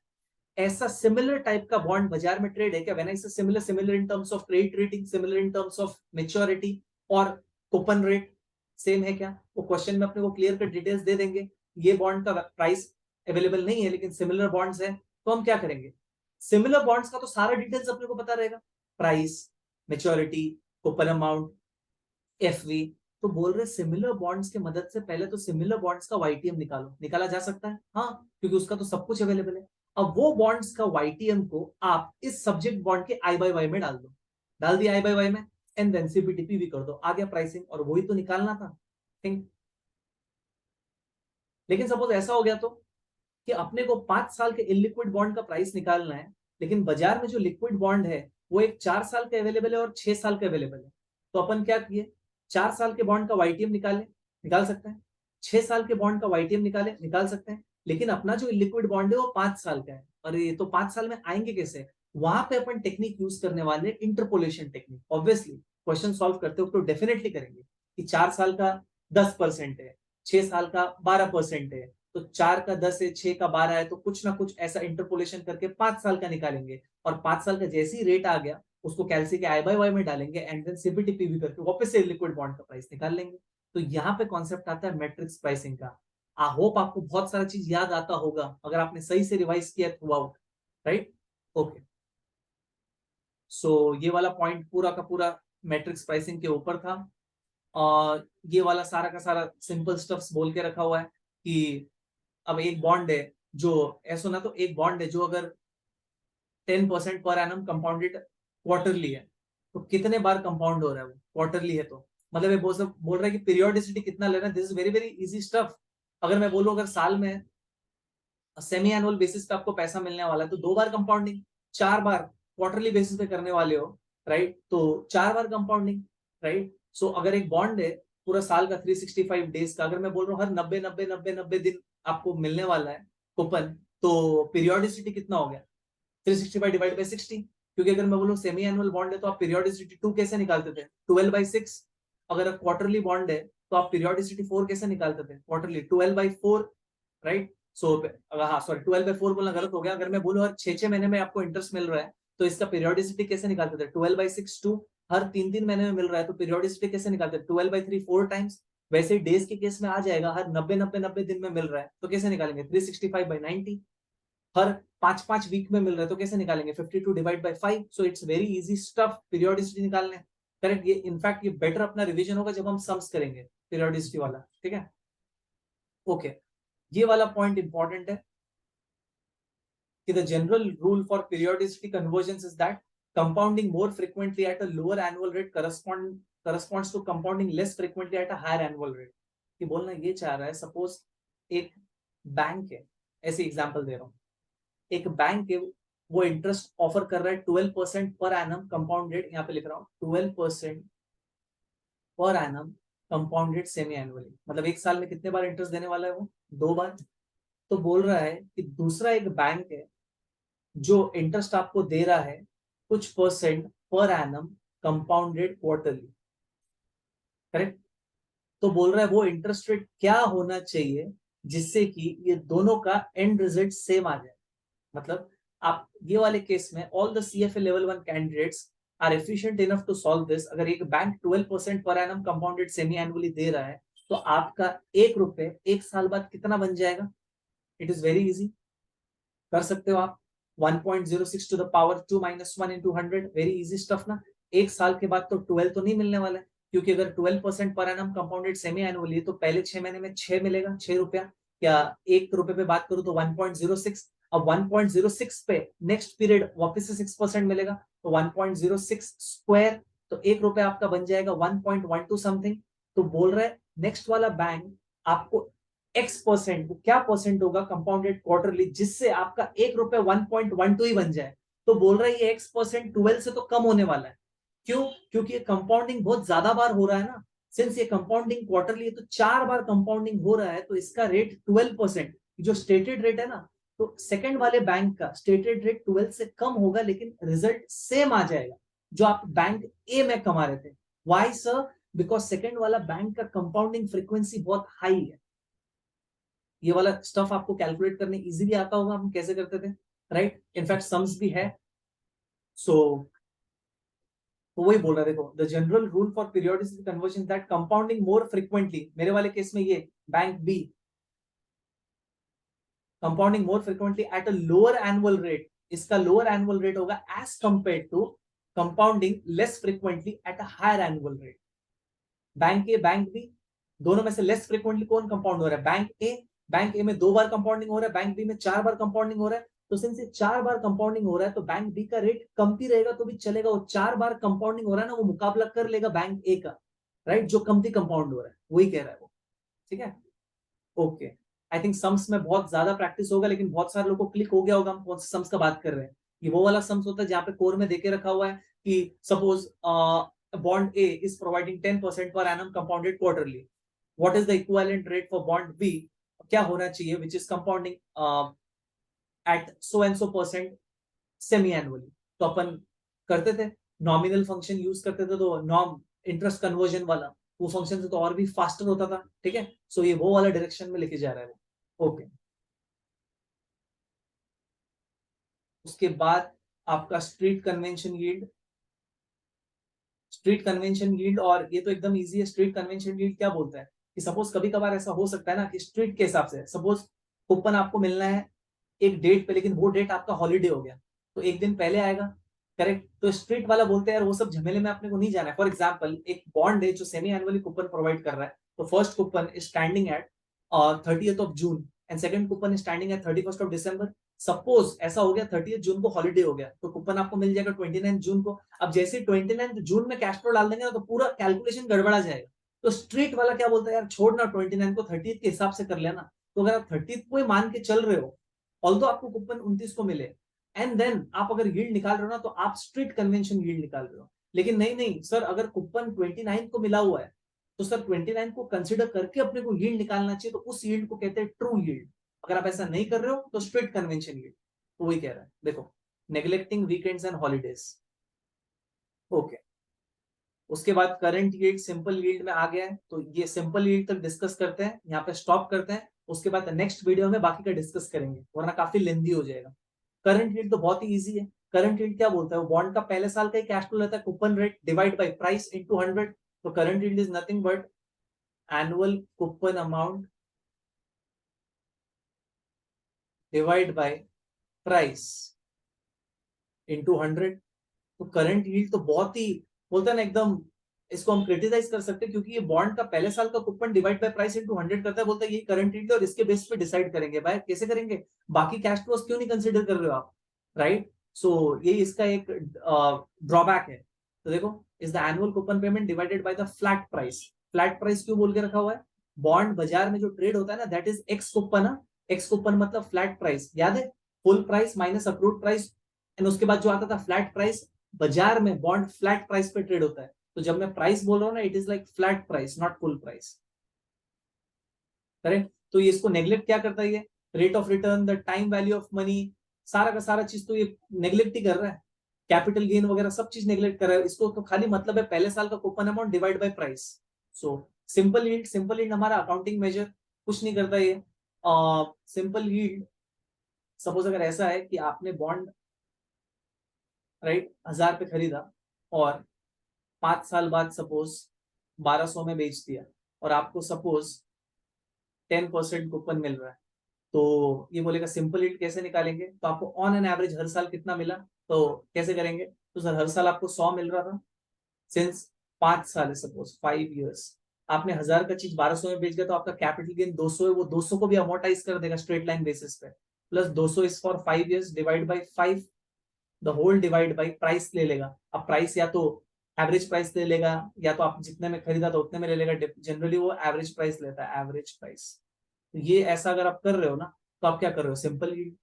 A: ऐसा सिमिलर टाइप का बॉन्ड बाजार में ट्रेड है क्या, व्हेन आई से similar, similar in terms of credit rating, similar in terms of maturity और कूपन रेट सेम है क्या, वो क्वेश्चन में अपने को क्लियर कट डिटेल्स दे देंगे। ये बॉन्ड का प्राइस अवेलेबल नहीं है लेकिन सिमिलर बॉन्ड्स है, तो हम क्या करेंगे, सिमिलर बॉन्ड्स का तो सारा डिटेल्स अपने को पता रहेगा, price, maturity, coupon amount, FV. तो बोल रहे सिमिलर बॉन्ड्स की मदद से पहले तो सिमिलर बॉन्ड्स का वाईटीएम निकालो, निकाला जा सकता है हाँ, क्योंकि उसका तो सब कुछ अवेलेबल है। अब वो बॉन्ड्स का वाईटीएम को आप इस सब्जेक्ट बॉन्ड के आई बाई वाई में डाल दो, डाल दिया आई बाई वाई में, एंड देन सीपीटीपी भी कर दो, आ गया प्राइसिंग, और वही तो निकालना था, ठीक। लेकिन सपोज ऐसा हो गया तो कि अपने को 5 साल के इलिक्विड बॉन्ड का प्राइस निकालना है, लेकिन बाजार में जो लिक्विड बॉन्ड है वो एक 4 साल का अवेलेबल है और 6 साल का अवेलेबल है, तो अपन क्या किए, 4 साल के बॉन्ड का वाईटीएम निकाल सकते हैं, 6 साल के बॉन्ड का YTM निकाल सकते हैं, लेकिन अपना जो लिक्विड बॉन्ड है वो 5 साल का है। और ये तो 5 साल में आएंगे कैसे? वहां पे अपन टेक्निक यूज करने वाले interpolation technique. Obviously question solve करते हो तो डेफिनेटली करेंगे कि 4 साल का 10% है, 6 साल का 12% है, तो 4 का 10 है, 6 का 12 है, तो कुछ ना कुछ ऐसा इंटरपोलेशन करके 5 साल का निकालेंगे। और 5 साल का जैसे ही रेट आ गया उसको कैलसी के I/Y में डालेंगे एंड देन CBT-PB करके वापस से लिक्विड बॉन्ड का प्राइस निकाल लेंगे। तो यहाँ पे कॉन्सेप्ट आता है मैट्रिक्स प्राइसिंग का। आई होप आपको बहुत सारा चीज याद आता होगा अगर आपने सही से रिवाइज किया थ्रू आउट, राइट? ओके, सो ये वाला पॉइंट पूरा का पूरा मैट्रिक्स प्राइसिंग के ऊपर था। और ये वाला सारा का सारा सिंपल स्टफ्स बोल के रखा हुआ है कि अब एक बॉन्ड है जो ऐसा ना, तो एक बॉन्ड है जो अगर 10% पर एनम कंपाउंडेड क्वार्टरली है, तो कितने बार कंपाउंड हो रहा है वो? क्वार्टरली है तो मतलब ये बोल रहा है कि पीरियोडिसिटी कितना लेना है। This is very very easy stuff. अगर मैं बोलूं अगर साल में सेमी एनुअल बेसिस पे आपको पैसा मिलने वाला है तो 2 बार कंपाउंडिंग, 4 बार क्वार्टरली बेसिस पे करने वाले हो, राइट? तो 4 बार कंपाउंडिंग, राइट? सो अगर एक बॉन्ड है पूरा साल का 365 डेज का, अगर मैं बोल रहा हूँ हर 90 दिन आपको मिलने वाला है कूपन, तो पीरियोडिसिटी कितना हो गया? 365 डिवाइड बाई 60। क्योंकि अगर मैं बोलूँ सेमी एनुअल बॉन्ड है तो आप पीरियोडिसिटी 2 कैसे निकालते थे? 12/6। अगर क्वार्टरली बॉन्ड है तो आप पीरियोडिसिटी 4 कैसे निकालते थे? Quarterly 12/4, right? सो हाँ सॉरी 12/4 बोलना गलत हो गया। अगर मैं बोलूँ हर 6 महीने में आपको इंटरेस्ट मिल रहा है तो इसका पीरियोडिसिटी कैसे निकालते थे? 12/6 टू हर 3 महीने में मिल रहा है तो पीरियोडिसिटी कैसे निकालते थे? 12/3 4 टाइम्स। वैसे ही डेज के केस में आ जाएगा, हर 90 दिन में मिल रहा है तो कैसे निकालेंगे? 365/90। हर 5 वीक में मिल रहा है तो कैसे निकालेंगे? 52 divide by 5। So it's very easy stuff periodicity निकालने। करेक्ट? ये इनफैक्ट ये बेटर अपना रिवीजन होगा जब हम सम्स करेंगे पीरियोडिसिटी वाला, ठीक है? ओके, ये वाला पॉइंट इंपॉर्टेंट है कि the general rule for periodicity convergence is that compounding more frequently at a lower annual rate corresponds to compounding less frequently at a higher annual rate। कि बोलना ये चाह रहा है, सपोज एक बैंक है, ऐसे एग्जांपल दे रहा हूँ, एक बैंक है वो इंटरेस्ट ऑफर कर रहा है 12% पर एनम कंपाउंडेड, यहाँ पे लिख रहा हूँ 12% पर एनम कंपाउंडेड सेमी एनुअली। मतलब एक साल में कितने बार इंटरेस्ट देने वाला है वो? 2 बार। तो बोल रहा है कि दूसरा एक बैंक है जो इंटरेस्ट आपको दे रहा है कुछ परसेंट पर एनम कंपाउंडेड क्वार्टरली, करेक्ट? तो बोल रहा है वो इंटरेस्ट रेट क्या होना चाहिए जिससे कि ये दोनों का एंड रिजल्ट सेम आ जाए। मतलब आप ये वाले केस में all the CFA level 1 candidates are efficient enough to solve this. अगर एक बैंक 12% पर एनम कंपाउंडेड सेमी एनुअली दे रहा है तो आपका 1 रुपए 1 साल बाद कितना बन जाएगा? इट इज वेरी इजी, कर सकते हो आप। 1.06 to the power 2 minus 1 into 100, very easy stuff ना। एक साल के बाद तो 12 तो नहीं मिलने वाला है, क्योंकि अगर 12% पर एनम कंपाउंडेड सेमी एनुअली तो पहले 6 महीने में 6 मिलेगा, 6 रुपया। या 1 रुपए पे बात करूं तो 1.06। अब 1.06 पे नेक्स्ट पीरियड वापस से 6% मिलेगा तो 1.06 स्क्वायर, तो 1 रुपया आपका बन जाएगा 1.12 समथिंग। तो बोल रहा है नेक्स्ट वाला बैंक आपको X% क्या परसेंट होगा कंपाउंडेड क्वार्टरली जिससे आपका 1 रुपया 1.12 ही बन जाए। तो बोल रहा है ये X% 12 से तो कम होने वाला है। क्यों? क्योंकि ये कंपाउंडिंग बहुत ज्यादा बार हो रहा है ना। सिंस ये कंपाउंडिंग क्वार्टरली है तो 4 बार कंपाउंडिंग हो रहा है तो इसका रेट 12%, जो स्टेटेड रेट है ना, तो सेकंड वाले बैंक का स्टेटेड रेट 12 से कम होगा लेकिन रिजल्ट सेम आ जाएगा जो आप बैंक ए में कमा रहे थे। Why sir? बिकॉज सेकंड वाला बैंक का कंपाउंडिंग फ्रीक्वेंसी बहुत हाई है। ये वाला स्टफ आपको कैलकुलेट करने इजीली आता होगा, हम कैसे करते थे, राइट? इनफैक्ट सम्स भी है। सो तो वही बोल रहा है, देखो the general rule for periodicity conversion that compounding more frequently, मेरे वाले केस में ये bank B, compounding more frequently at a lower annual rate, इसका लोअर एनुअल रेट होगा as compare to compounding less frequently at a higher annual rate. Bank A bank B दोनों में से less frequently कौन compound हो रहा है? Bank ए में 2 बार कंपाउंडिंग हो रहा है, बैंक बी में 4 बार कंपाउंडिंग हो रहा है। तो सिंस ये 4 बार कंपाउंडिंग हो रहा है तो बैंक बी का रेट कमती रहेगा तो भी चलेगा, वो 4 बार कंपाउंडिंग हो रहा है ना, वो मुकाबला कर लेगा बैंक ए का, राइट? जो कमती कंपाउंड हो रहा है, वही कह रहा है वो, ठीक है? ओके, आई थिंक सम्स में बहुत ज्यादा प्रैक्टिस होगा लेकिन बहुत सारे लोगों को क्लिक हो गया होगा हम कौन से सम्स का बात कर रहे हैं। ये वो वाला सम्स होता है जहां पे कोर में देके रखा हुआ है कि suppose bond A is providing 10% पर annum compounded quarterly, what is the equivalent rate for bond B, क्या होना चाहिए, which is compounding at so and so percent semi annually. तो अपन करते थे नॉमिनल फंक्शन यूज करते थे, तो नॉर्म इंटरेस्ट कन्वर्जन वाला वो फंक्शन से तो और भी फास्टर होता था, ठीक है। सो ये वो वाला डायरेक्शन में लेके जा रहा है वो, ओके। उसके बाद आपका street convention yield, street convention yield, और ये तो एकदम इजी है। स्ट्रीट कन्वेंशन यील्ड क्या बोलता है कि सपोज कभी कभार ऐसा हो सकता है ना कि स्ट्रीट के हिसाब से, सपोज कूपन आपको मिलना है एक डेट पे, लेकिन वो डेट आपका हॉलीडे हो गया, तो एक दिन पहले आएगा, करेक्ट। तो स्ट्रीट वाला बोलते हैं यार वो सब झमेले में अपने को नहीं जाना है। फॉर एग्जाम्पल एक बॉन्ड है जो सेमी एनुअली कूपन प्रोवाइड कर रहा है, तो first coupon is standing at 30th of June and second coupon is standing at 31st of December. Suppose ऐसा हो गया 30th जून को हॉलीडे हो गया, तो कूपन आपको मिल जाएगा 29 जून को। अब जैसे 29 जून में कैश फ्लो डाल देंगे ना, तो पूरा कैलकुलेशन गड़बड़ा जाएगा। तो स्ट्रीट वाला क्या बोलता है, यार छोड़ ना, 29 को 30th के हिसाब से कर लेना। तो अगर आप 30th को ही मान के चल रहे हो, ऑल्दो आपको कूपन 29 को मिले, एंड देन आप अगर यील्ड निकाल रहे हो ना, तो आप स्ट्रीट कन्वेंशन यील्ड निकाल रहे हो। लेकिन नहीं नहीं सर, अगर कूपन 29 को मिला हुआ है, तो सर 29 को कंसिडर करके अपने को यील्ड निकालना चाहिए, तो उस यील्ड को कहते हैं ट्रू यील्ड। अगर आप ऐसा नहीं कर रहे हो तो स्ट्रीट कन्वेंशन यील्ड। तो वही कह रहा है, देखो, neglecting weekends and holidays, okay. उसके बाद करंट यील्ड सिंपल यील्ड में आ गया है, तो ये सिंपल यील्ड तक डिस्कस करते हैं, यहाँ पे स्टॉप करते हैं। उसके बाद नेक्स्ट वीडियो में बाकी का डिस्कस करेंगे, वरना काफी लेंदी हो जाएगा। करंट यील्ड तो बहुत ही इजी है। करंट यील्ड क्या बोलता है, वो बॉन्ड का पहले साल का ही कैश फ्लो रहता है, coupon rate divide by price into 100। तो current yield is nothing but annual coupon amount divide by price into 100। तो करंट यील्ड तो बहुत ही, बोलता है ना एकदम, इसको हम क्रिटिसाइज कर सकते हैं, क्योंकि ये बॉन्ड का पहले साल का coupon divide by price into 100 करता है। बोलता है ये करंट यील्ड है और इसके बेस पे डिसाइड करेंगे। भाई कैसे करेंगे, बाकी कैश फ्लोस क्यों नहीं कंसिडर कर रहे हो आप, राइट। सो ये इसका एक ड्रॉबैक है। तो देखो, is the annual coupon payment divided by the flat price. Flat price क्यों बोल के रखा हुआ है, बॉन्ड बाजार में जो ट्रेड होता है ना, that is x coupon. X coupon मतलब फ्लैट प्राइस, याद है, full price minus approved price, and उसके बाद जो आता था फ्लैट प्राइस। बाजार में बॉन्ड फ्लैट प्राइस पे ट्रेड होता है, तो जब मैं प्राइस बोल रहा हूँ ना, it is like flat price not full price, correct. तो ये इसको नेग्लेक्ट क्या करता है, ये rate of return, the time value of money, सारा का सारा चीज तो ये नेग्लेक्ट ही कर रहा है। कैपिटल गेन वगैरह सब चीज नेग्लेक्ट कर रहा है। इसको तो खाली मतलब है पहले साल का coupon amount divide by price. So simple yield, simple yield हमारा अकाउंटिंग मेजर कुछ नहीं करता ये। सिंपल यील्ड, सपोज अगर ऐसा है कि आपने बॉन्ड, राइट, 1000 पे खरीदा, और 5 साल बाद सपोज 1200 में बेच दिया, और आपको सपोज 10% कूपन मिल रहा है। तो ये बोलेगा सिंपल यील्ड कैसे निकालेंगे, तो आपको ऑन एन एवरेज हर साल कितना मिला, तो कैसे करेंगे, तो सर हर साल आपको 100 मिल रहा था, सिंस 5 साल है, सपोज 5 years, आपने 1000 का चीज 1200 में बेच गया, तो आपका कैपिटल गेन 200 है, वो 200 को भी अमोर्टाइज कर देगा स्ट्रेट लाइन बेसिस पे, plus 200 is for 5 years divide by 5, the whole divide by price ले लेगा। अब प्राइस या तो एवरेज प्राइस ले लेगा, या तो आप जितने में खरीदा था उतने में ले लेगा। जनरली वो एवरेज प्राइस लेता है, एवरेज प्राइस। तो ये ऐसा अगर आप कर रहे हो ना, तो आप क्या कर रहे हो, सिंपल यील्ड।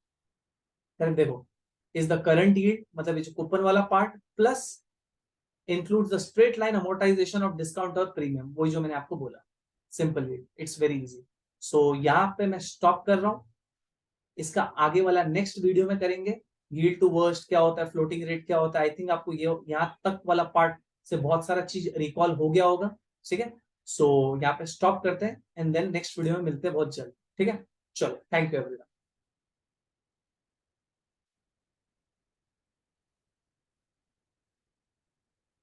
A: करेक्ट, देखो, इज द करंट यील्ड, मतलब ये जो कूपन वाला part, plus includes the straight line amortisation of discount और प्रीमियम, वही जो मैंने आपको बोला, simple yield. It's very easy. So यहाँ पे मैं स्टॉप कर रहा हूँ, इसका आगे वाला नेक्स्ट वीडियो में करेंगे। यील्ड टू वर्स्ट क्या होता है, फ्लोटिंग रेट क्या होता है। आई थिंक आपको ये यहाँ तक वाला पार्ट से बहुत सारा चीज रिकॉल हो गया होगा, ठीक है। सो यहाँ पे स्टॉप करते हैं, एंड देन नेक्स्ट वीडियो में मिलते हैं बहुत जल्द, ठीक है। चलो, थैंक यू एवरीवन।